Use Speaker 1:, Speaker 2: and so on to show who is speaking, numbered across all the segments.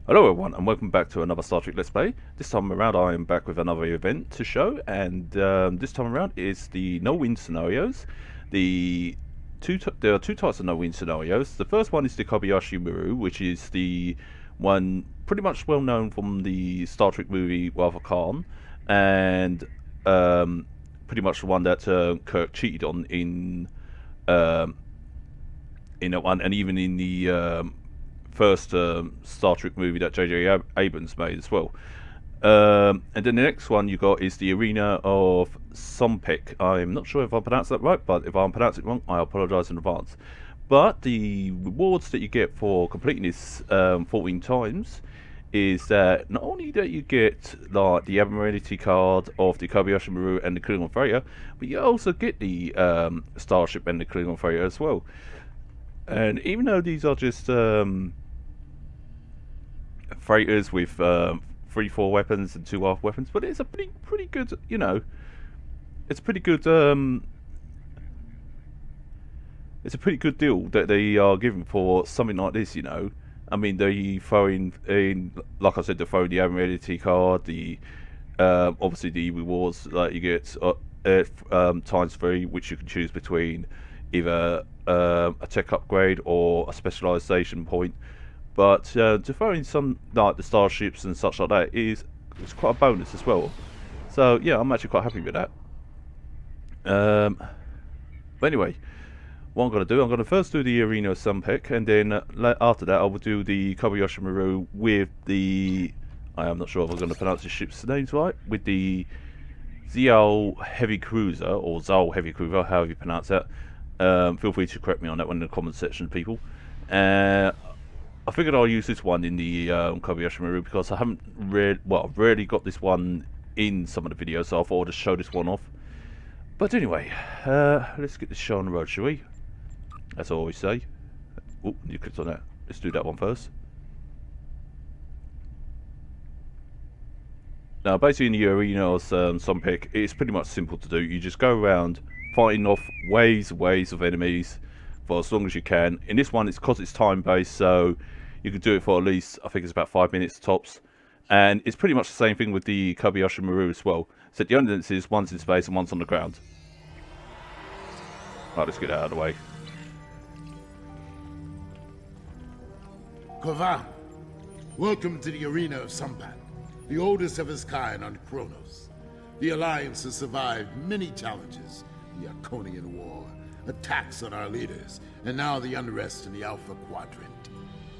Speaker 1: Hello everyone and welcome back to another Star Trek Let's Play. This time around I am back with another event to show, and this time around is the no-win scenarios. There are two types of no-win scenarios. The first one is the Kobayashi Maru, which is the one pretty much well known from the Star Trek movie Wrath of Khan, and pretty much the one that Kirk cheated on in that one, and even in the first Star Trek movie that J.J. Abrams made as well. And then the next one you got is the Arena of Sompek. I'm not sure if I pronounced that right, but if I'm pronouncing it wrong, I apologise in advance. But the rewards that you get for completing this 14 times is that not only that you get like the Admiralty card of the Kobayashi Maru and the Klingon Freighter, but you also get the Starship and the Klingon Freighter as well. And even though these are just freighters with 3-4 weapons and 2 half weapons, but it's a pretty good, you know, it's a pretty good it's a pretty good deal that they are giving for something like this, you know. I mean, they throw in, like I said, they throw the Admiralty card, the obviously the rewards that you get times 3, which you can choose between either a tech upgrade or a specialization point. But to throw in some like the starships and such like that it's quite a bonus as well. So yeah, I'm actually quite happy with that. But anyway, what I'm going to do, I'm going to first do the Arena of Sunpec, and then after that I will do the Kobayashi Maru with the, I am not sure if I'm going to pronounce the ship's names right, with the Zhao Heavy Cruiser, or Zhao Heavy Cruiser, however you pronounce that. Feel free to correct me on that one in the comment section, people. I figured I'll use this one in the Kobayashi Maru because I haven't I've rarely got this one in some of the videos, so I thought I'd just show this one off. But anyway, let's get this show on the road, shall we? As I always say. Oh, you clicked on that. Let's do that one first. Now, basically in the Arena of Sunpec, it's pretty much simple to do. You just go around fighting off waves of enemies for as long as you can. In this one, it's because it's time based, so you can do it for at least, I think it's about 5 minutes tops. And it's pretty much the same thing with the Kobayashi Maru as well. So the only difference is one's in space and one's on the ground. Right, let's get that out of the way.
Speaker 2: Kovan, welcome to the Arena of Sampan, the oldest of its kind on Kronos. The Alliance has survived many challenges: the Arconian War, attacks on our leaders, and now the unrest in the Alpha Quadrant.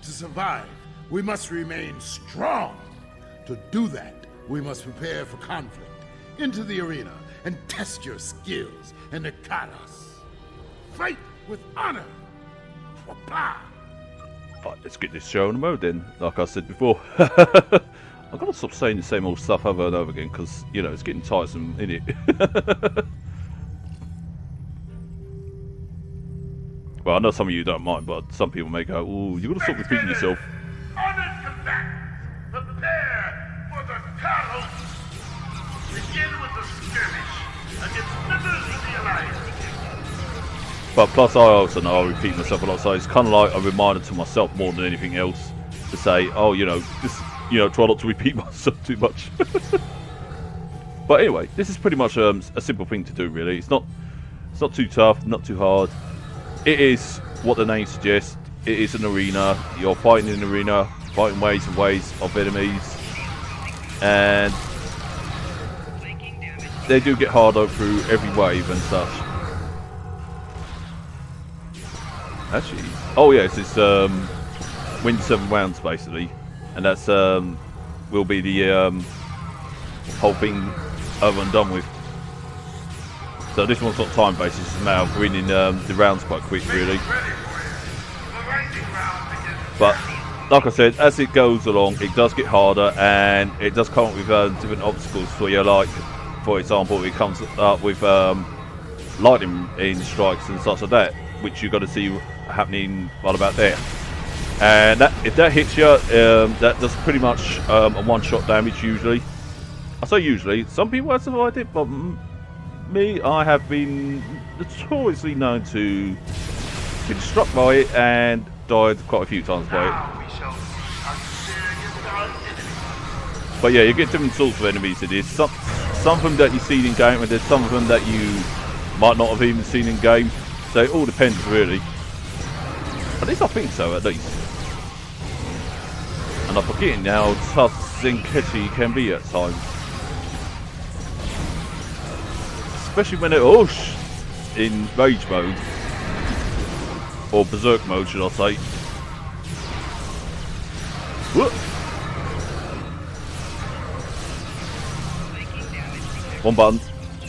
Speaker 2: To survive, we must remain strong. To do that, we must prepare for conflict. Into the arena and test your skills and Nakadas. Fight with honor. Wapa.
Speaker 1: Right, let's get this show on the road then, like I said before. I've got to stop saying the same old stuff over and over again because, you know, it's getting tiresome, isn't it? Well, I know some of you don't mind, but some people may go, ooh, you've got to stop repeating yourself.
Speaker 2: Honored combatants, prepare for the battle. Begin with the skirmish against members of the Alliance.
Speaker 1: But plus, I also know I repeat myself a lot, so it's kind of like a reminder to myself more than anything else to say, oh, you know, this, you know, try not to repeat myself too much. But anyway, this is pretty much a simple thing to do, really. It's not too tough, not too hard. It is what the name suggests. It is an arena. You're fighting in an arena, fighting waves and waves of enemies, and they do get harder through every wave and such. Actually, oh yes, it's win 7 rounds basically, and that's will be the whole thing over and done with. So this one's not time based, it's just a matter of winning the rounds quite quick, really. But like I said, as it goes along, it does get harder, and it does come up with different obstacles for you. Like, for example, it comes up with lightning in strikes and such like that, which you've got to see happening right about there. And that, if that hits you, that does pretty much a one-shot damage usually. I say usually. Some people have survived it, but me, I have been notoriously known to be struck by it and died quite a few times by it. But yeah, you get different sorts of enemies in this. Some of them that you've seen in game, and there's some of them that you might not have even seen in game. So it all depends, really. At least I think so, at least. And I'm forgetting how tough Zenketti can be at times. Especially when they're in rage mode. Or berserk mode, should I say. Whoop. One button.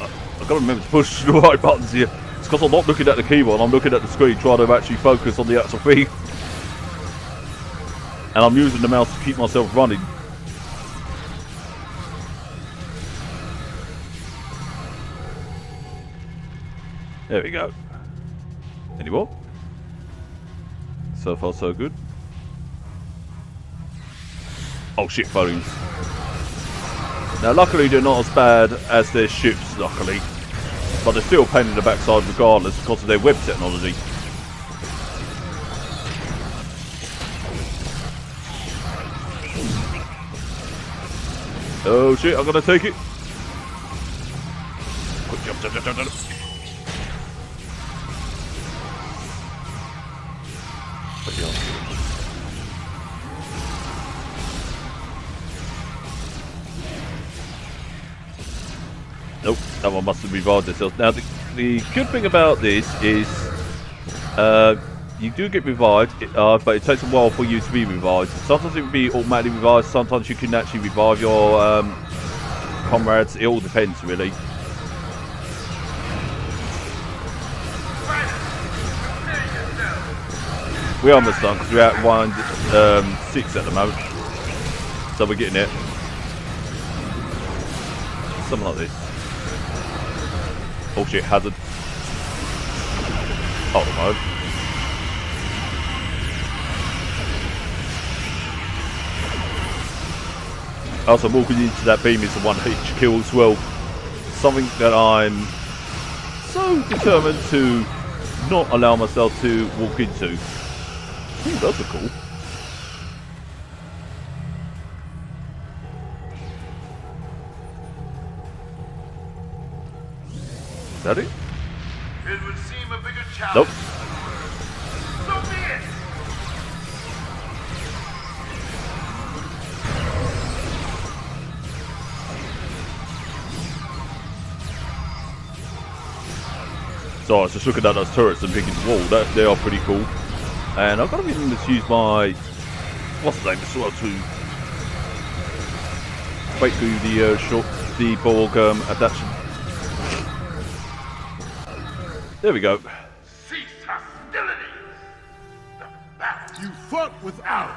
Speaker 1: I've got to remember to push the right buttons here. It's because I'm not looking at the keyboard, I'm looking at the screen trying to actually focus on the actual thing. And I'm using the mouse to keep myself running. There we go. Any more? So far so good. Oh shit, phones. Now luckily they're not as bad as their ships, luckily. But they're still a pain in the backside regardless because of their web technology. Oh shit, I'm gonna take it. Quick jump, jump, jump, jump, jump. Nope, that one must have revived itself. Now, the good thing about this is you do get revived, but it takes a while for you to be revived. Sometimes it will be automatically revived, sometimes you can actually revive your comrades. It all depends, really. We are almost done because we're at 1-6 at the moment. So we're getting it. Something like this. Oh shit, hazard. Oh no. Also, walking into that beam is the one hit kill as well. Something that I'm so determined to not allow myself to walk into. Ooh, those are cool. Is that it?
Speaker 2: It would seem a bigger challenge.
Speaker 1: Nope.
Speaker 2: So be it.
Speaker 1: So I was just looking at those turrets and thinking, whoa, they are pretty cool. And I've got to remember to use my, what's the name, as well to wait through the Borg adaptation. There we go.
Speaker 2: Cease hostility. You fought with honor,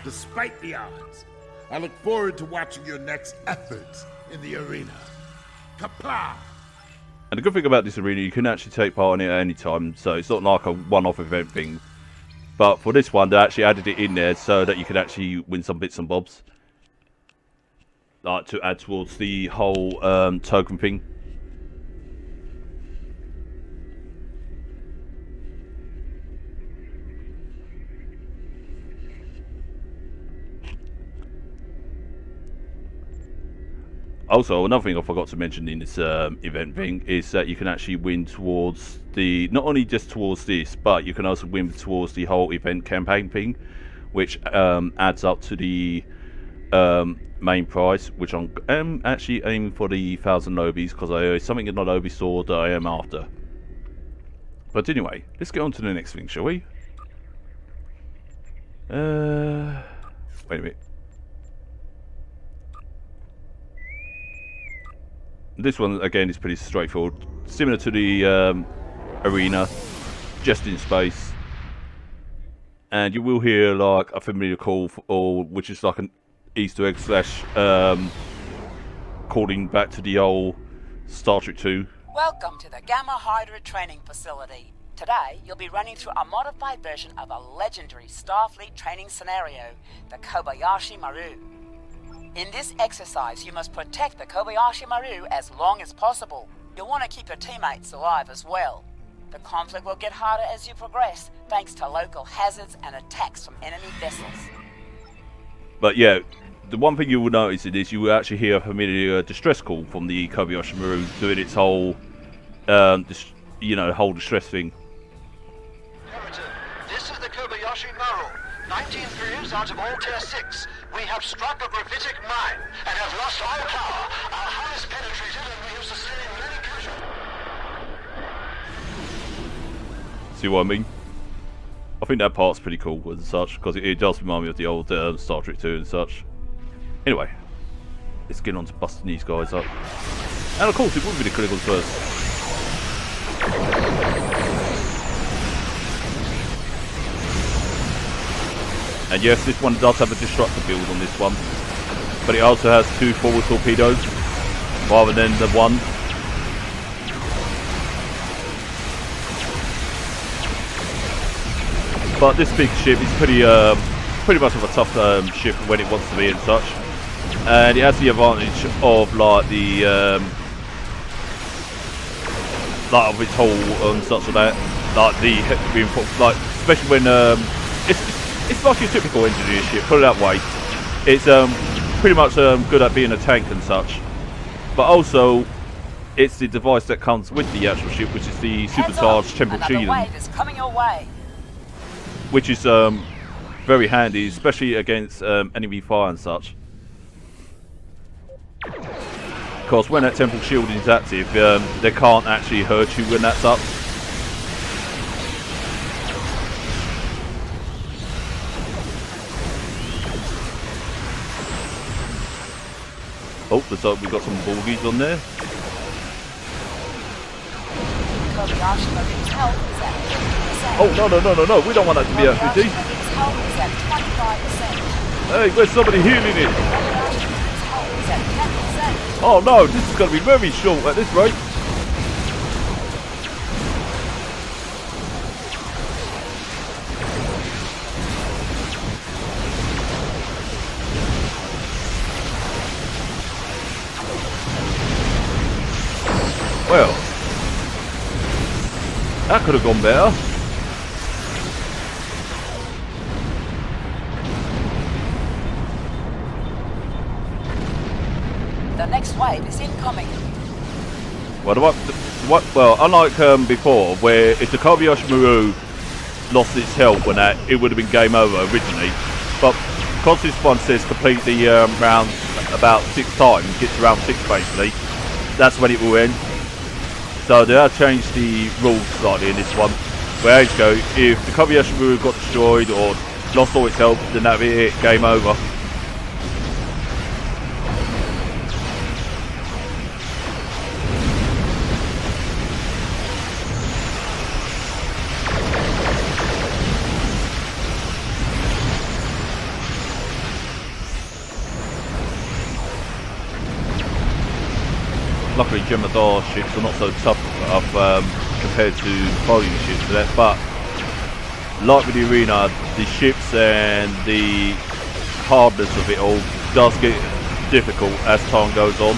Speaker 2: despite the odds. I look forward to watching your next efforts in the arena. Kapla!
Speaker 1: And the good thing about this arena, you can actually take part in it at any time, so it's not like a one-off event thing. But for this one, they actually added it in there so that you could actually win some bits and bobs. Like to add towards the whole token thing. Also, another thing I forgot to mention in this event thing is that you can actually win towards the, not only just towards this, but you can also win towards the whole event campaign thing, which adds up to the main prize, which I'm actually aiming for the 1,000 Nobis, because there's something in the Nobi store that I am after. But anyway, let's get on to the next thing, shall we? Wait a minute. This one again is pretty straightforward, similar to the arena, just in space. And you will hear like a familiar call, which is like an Easter egg slash calling back to the old Star Trek 2.
Speaker 3: Welcome to the Gamma Hydra training facility. Today, you'll be running through a modified version of a legendary Starfleet training scenario, the Kobayashi Maru. In this exercise, you must protect the Kobayashi Maru as long as possible. You'll want to keep your teammates alive as well. The conflict will get harder as you progress, thanks to local hazards and attacks from enemy vessels.
Speaker 1: But yeah, the one thing you will notice in this, you will actually hear a familiar distress call from the Kobayashi Maru doing its whole, whole distress thing.
Speaker 4: Imperative. This is the Kobayashi Maru. 19 crews out of all Tier 6. We have struck a gravitic mine and have lost all power. Our hull is penetrated and we have sustained many casualties.
Speaker 1: See what I mean? I think that part's pretty cool and such, because it does remind me of the old Star Trek 2 and such. Anyway, let's get on to busting these guys up. And of course, it would be the criticals first. And yes, this one does have a destructor build on this one, but it also has 2 forward torpedoes rather than the 1. But this big ship is pretty much of a tough ship when it wants to be and such, and it has the advantage of like the of its hull and such like that, like especially when it's like your typical engineer ship, put it that way. It's pretty much good at being a tank and such, but also it's the device that comes with the actual ship, which is the supercharged temporal shielding.
Speaker 3: Another wave is coming your way.
Speaker 1: Which is very handy, especially against enemy fire and such. Because when that temporal shielding is active, they can't actually hurt you when that's up. Oh, we've got some Borgies on there.
Speaker 3: Kobayashi Maru's health is at 50%.
Speaker 1: Oh, no, we don't want that to be
Speaker 3: Kobayashi
Speaker 1: FPD.
Speaker 3: Maru's health is at 25%.
Speaker 1: Hey, where's somebody healing it?
Speaker 3: Kobayashi Maru's health is at 10%.
Speaker 1: Oh no, this is going to be very short at this rate. Well, that could have gone better.
Speaker 3: The next wave is incoming.
Speaker 1: Well, unlike before, where if the Kobayashi Maru lost its health when it would have been game over originally, but because this one says complete the round about 6 times, gets to round 6 basically, that's when it will end. So they have changed the rules slightly in this one. Where you go, if the Kobayashi Maru got destroyed or lost all its health, then that'd be it, game over. Luckily, Jem'Hadar ships are not so tough compared to volume ships, but like with the arena, the ships and the hardness of it all does get difficult as time goes on.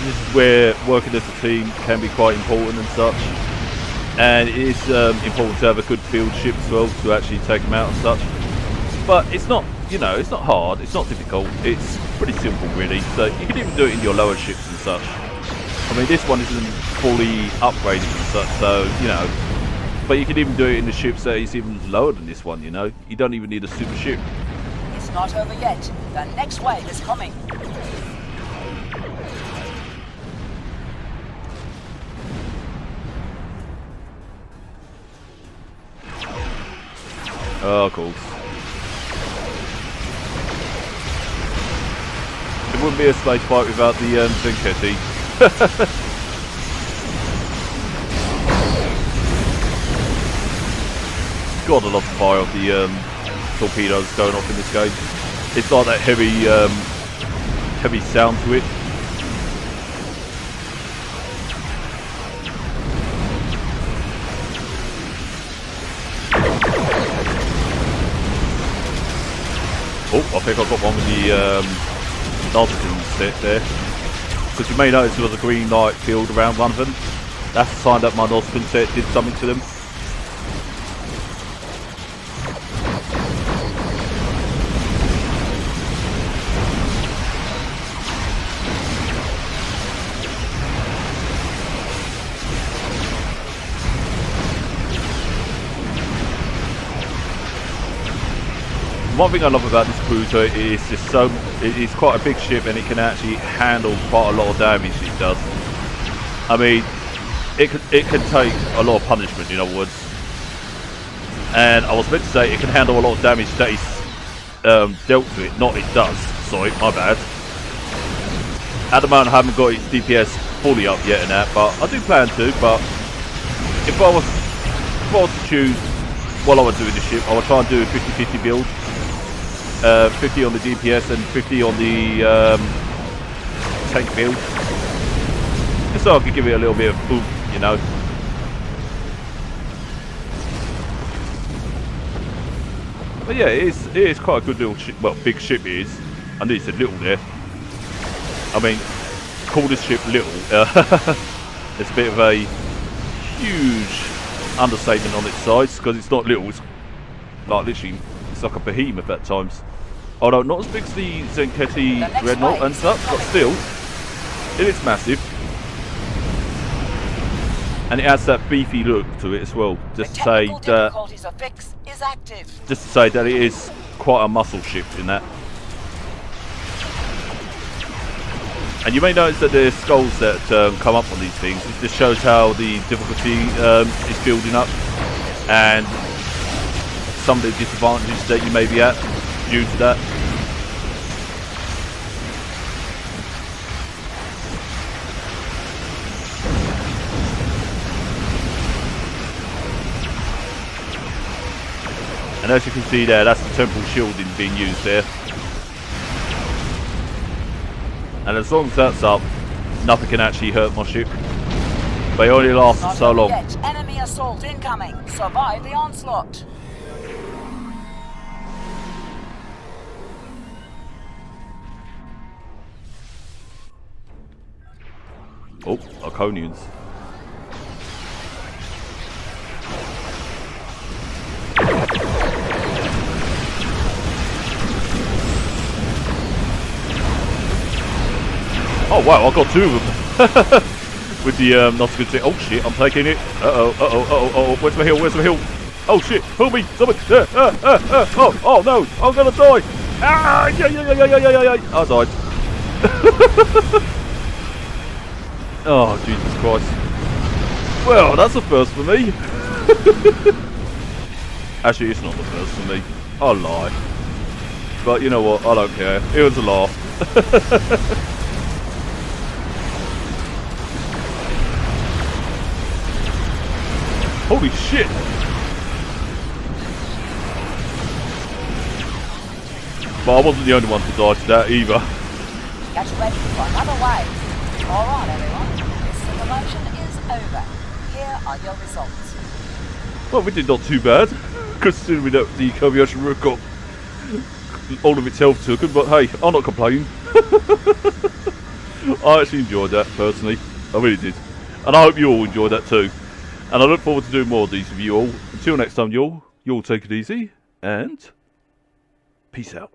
Speaker 1: This is where working as a team can be quite important and such, and it is important to have a good field ship as well to actually take them out and such. But it's not, it's not hard, it's not difficult, it's pretty simple really, so you can even do it in your lower ships and such. I mean, this one isn't fully upgraded and such, so, but you can even do it in the ships that is even lower than this one, you don't even need a super ship.
Speaker 3: It's not over yet. The next wave is coming.
Speaker 1: Oh, cool. It wouldn't be a space fight without the Zenketti. God, I love the fire of the torpedoes going off in this game. It's like that heavy sound to it. Oh, I think I got one with the Nautican set there. Because you may notice there was a green light field around one of them. That's a sign that my Nautican set did something to them. One thing I love about this cruiser is just it's quite a big ship and it can actually handle quite a lot of damage it does. I mean, it can take a lot of punishment, in other words. And I was meant to say it can handle a lot of damage that is dealt to it, not it does. Sorry, my bad. At the moment I haven't got its DPS fully up yet in that, but I do plan to. But if I was to choose while I was doing the ship, I would try and do a 50-50 build. 50 on the DPS and 50 on the tank build. Just so I could give it a little bit of oomph, you know. But yeah, it is quite a good little ship. Well, big ship it is. I knew you said little there. I mean, call this ship little. It's a bit of a huge understatement on its size, because it's not little. It's like literally, it's like a behemoth at times. Although not as big as the Zenketti Dreadnought and stuff, but still, it is massive. And it has that beefy look to it as well. Just to say that it is quite a muscle ship in that. And you may notice that the skulls that come up on these things, it just shows how the difficulty is building up, and some of the disadvantages that you may be at due to that. And as you can see there, that's the temporal shielding being used there. And as long as that's up, nothing can actually hurt my ship. They only last so long.
Speaker 3: Enemy assault incoming. Survive the onslaught.
Speaker 1: Oh, Arconians. Oh wow, I got two of them. With the not so good thing. Oh shit, I'm taking it. Uh-oh. Where's my heal? Oh shit, help me, somebody. Oh no, I'm gonna die. Ah, yeah. I died. Oh, Jesus Christ. Well, that's a first for me. Actually, it's not the first for me. I'll lie. But you know what, I don't care. It was a laugh. Holy shit! But I wasn't the only one to die to that either.
Speaker 3: Get ready for another wave. Alright everyone, this promotion is over. Here are your results.
Speaker 1: Well, we did not too bad, considering that the Kobayashi Maru got all of its health taken, but hey, I'm not complaining. I actually enjoyed that, personally. I really did. And I hope you all enjoyed that too. And I look forward to doing more of these with you all. Until next time, y'all take it easy, and peace out.